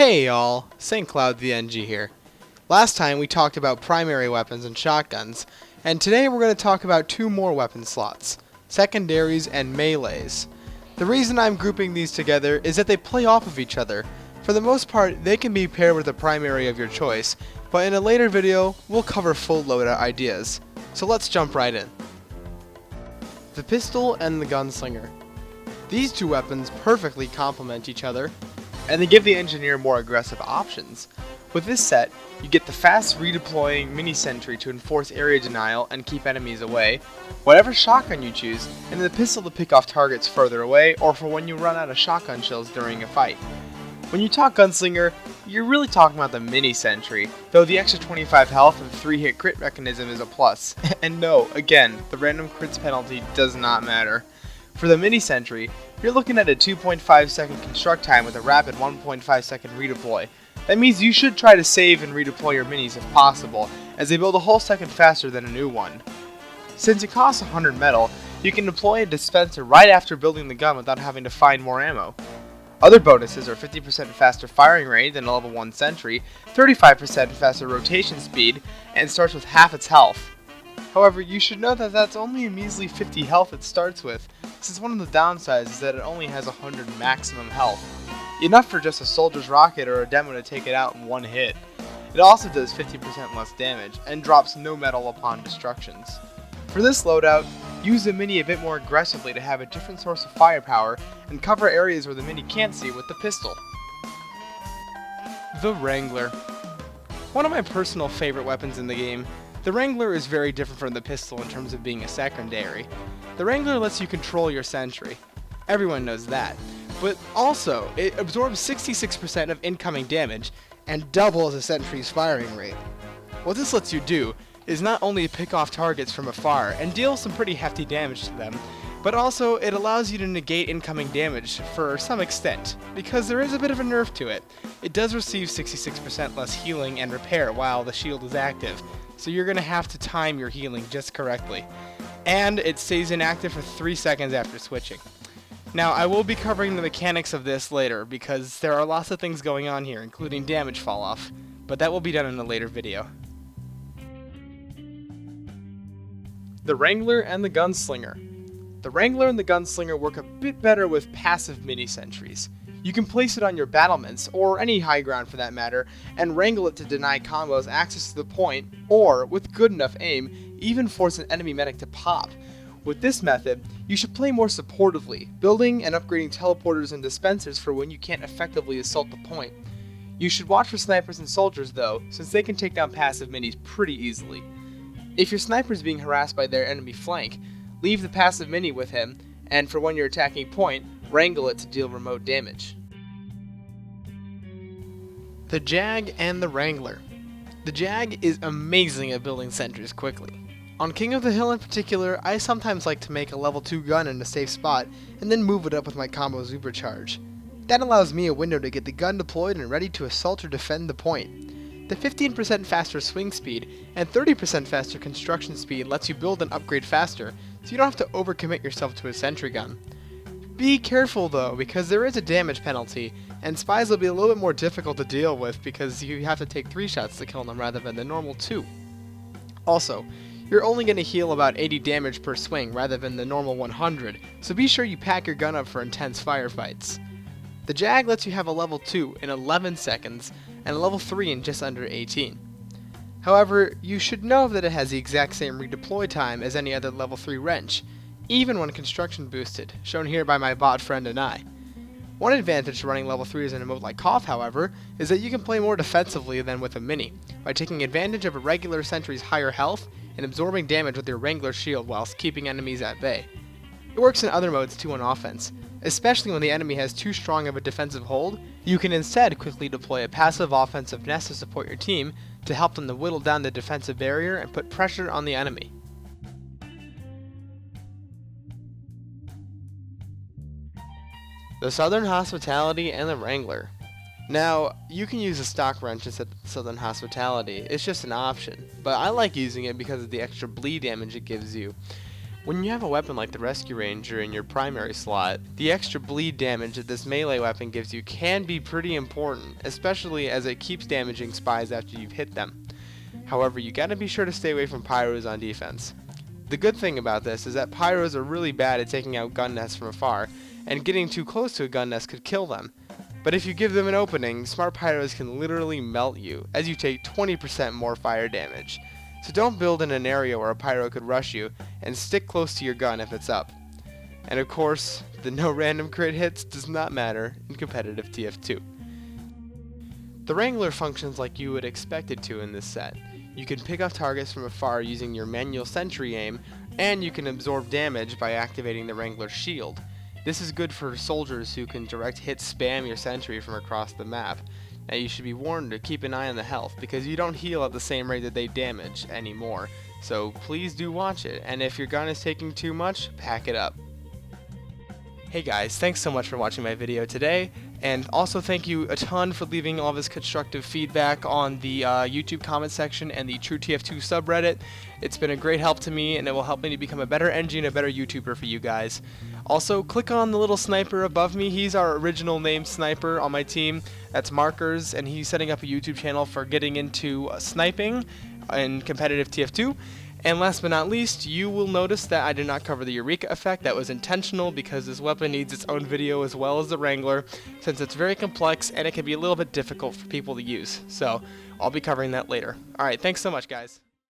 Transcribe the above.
Hey y'all, St. Cloud the engie here. Last time we talked about primary weapons and shotguns, and today we're going to talk about two more weapon slots, secondaries and melees. The reason I'm grouping these together is that they play off of each other. For the most part, they can be paired with a primary of your choice, but in a later video, we'll cover full loadout ideas. So let's jump right in. The pistol and the gunslinger. These two weapons perfectly complement each other, and they give the engineer more aggressive options. With this set, you get the fast redeploying mini sentry to enforce area denial and keep enemies away, whatever shotgun you choose, and the pistol to pick off targets further away or for when you run out of shotgun shells during a fight. When you talk gunslinger, you're really talking about the mini sentry, though the extra 25 health and 3-hit crit mechanism is a plus. And no, again, the random crits penalty does not matter. For the mini sentry, you're looking at a 2.5 second construct time with a rapid 1.5 second redeploy. That means you should try to save and redeploy your minis if possible, as they build a whole second faster than a new one. Since it costs 100 metal, you can deploy a dispenser right after building the gun without having to find more ammo. Other bonuses are 50% faster firing rate than a level 1 sentry, 35% faster rotation speed, and starts with half its health. However, you should know that that's only a measly 50 health it starts with, since one of the downsides is that it only has 100 maximum health. Enough for just a soldier's rocket or a demo to take it out in one hit. It also does 50% less damage, and drops no metal upon destructions. For this loadout, use the mini a bit more aggressively to have a different source of firepower, and cover areas where the mini can't see with the pistol. The Wrangler. One of my personal favorite weapons in the game, the Wrangler is very different from the pistol in terms of being a secondary. The Wrangler lets you control your sentry. Everyone knows that. But also, it absorbs 66% of incoming damage, and doubles a sentry's firing rate. What this lets you do is not only pick off targets from afar and deal some pretty hefty damage to them, but also it allows you to negate incoming damage for some extent, because there is a bit of a nerf to it. It does receive 66% less healing and repair while the shield is active, so you're going to have to time your healing just correctly. And it stays inactive for 3 seconds after switching. Now, I will be covering the mechanics of this later, because there are lots of things going on here, including damage falloff, but that will be done in a later video. The Wrangler and the Gunslinger. The Wrangler and the Gunslinger work a bit better with passive mini sentries. You can place it on your battlements, or any high ground for that matter, and wrangle it to deny combos access to the point, or, with good enough aim, even force an enemy medic to pop. With this method, you should play more supportively, building and upgrading teleporters and dispensers for when you can't effectively assault the point. You should watch for snipers and soldiers though, since they can take down passive minis pretty easily. If your sniper is being harassed by their enemy flank, leave the passive mini with him, and for when you're attacking point, wrangle it to deal remote damage. The Jag and the Wrangler. The Jag is amazing at building sentries quickly. On King of the Hill in particular, I sometimes like to make a level 2 gun in a safe spot, and then move it up with my combo supercharge. That allows me a window to get the gun deployed and ready to assault or defend the point. The 15% faster swing speed and 30% faster construction speed lets you build and upgrade faster, so you don't have to overcommit yourself to a sentry gun. Be careful though, because there is a damage penalty, and spies will be a little bit more difficult to deal with because you have to take 3 shots to kill them rather than the normal 2. Also, you're only going to heal about 80 damage per swing rather than the normal 100, so be sure you pack your gun up for intense firefights. The Jag lets you have a level 2 in 11 seconds, and a level 3 in just under 18. However, you should know that it has the exact same redeploy time as any other level 3 wrench, even when construction boosted, shown here by my bot friend and I. One advantage to running level 3s in a mode like KOTH, however, is that you can play more defensively than with a mini, by taking advantage of a regular sentry's higher health and absorbing damage with your Wrangler shield whilst keeping enemies at bay. It works in other modes too on offense, especially when the enemy has too strong of a defensive hold. You can instead quickly deploy a passive offensive nest to support your team to help them to whittle down the defensive barrier and put pressure on the enemy. The Southern Hospitality and the Wrangler. Now, you can use a stock wrench instead of Southern Hospitality, it's just an option, but I like using it because of the extra bleed damage it gives you. When you have a weapon like the Rescue Ranger in your primary slot, the extra bleed damage that this melee weapon gives you can be pretty important, especially as it keeps damaging spies after you've hit them. However, you gotta be sure to stay away from pyros on defense. The good thing about this is that pyros are really bad at taking out gun nests from afar, and getting too close to a gun nest could kill them. But if you give them an opening, smart pyros can literally melt you, as you take 20% more fire damage. So don't build in an area where a pyro could rush you, and stick close to your gun if it's up. And of course, the no random crit hits does not matter in competitive TF2. The Wrangler functions like you would expect it to in this set. You can pick off targets from afar using your manual sentry aim, and you can absorb damage by activating the Wrangler's shield. This is good for soldiers who can direct hit spam your sentry from across the map. Now you should be warned to keep an eye on the health, because you don't heal at the same rate that they damage anymore, so please do watch it, and if your gun is taking too much, pack it up. Hey guys, thanks so much for watching my video today, and also thank you a ton for leaving all this constructive feedback on the YouTube comment section and the True TF2 subreddit. It's been a great help to me, and it will help me to become a better engie and a better YouTuber for you guys. Also, click on the little sniper above me. He's our original name sniper on my team. That's Markers, and he's setting up a YouTube channel for getting into sniping in competitive TF2. And last but not least, you will notice that I did not cover the Eureka effect. That was intentional because this weapon needs its own video as well as the Wrangler, since it's very complex and it can be a little bit difficult for people to use. So I'll be covering that later. Alright, thanks so much guys.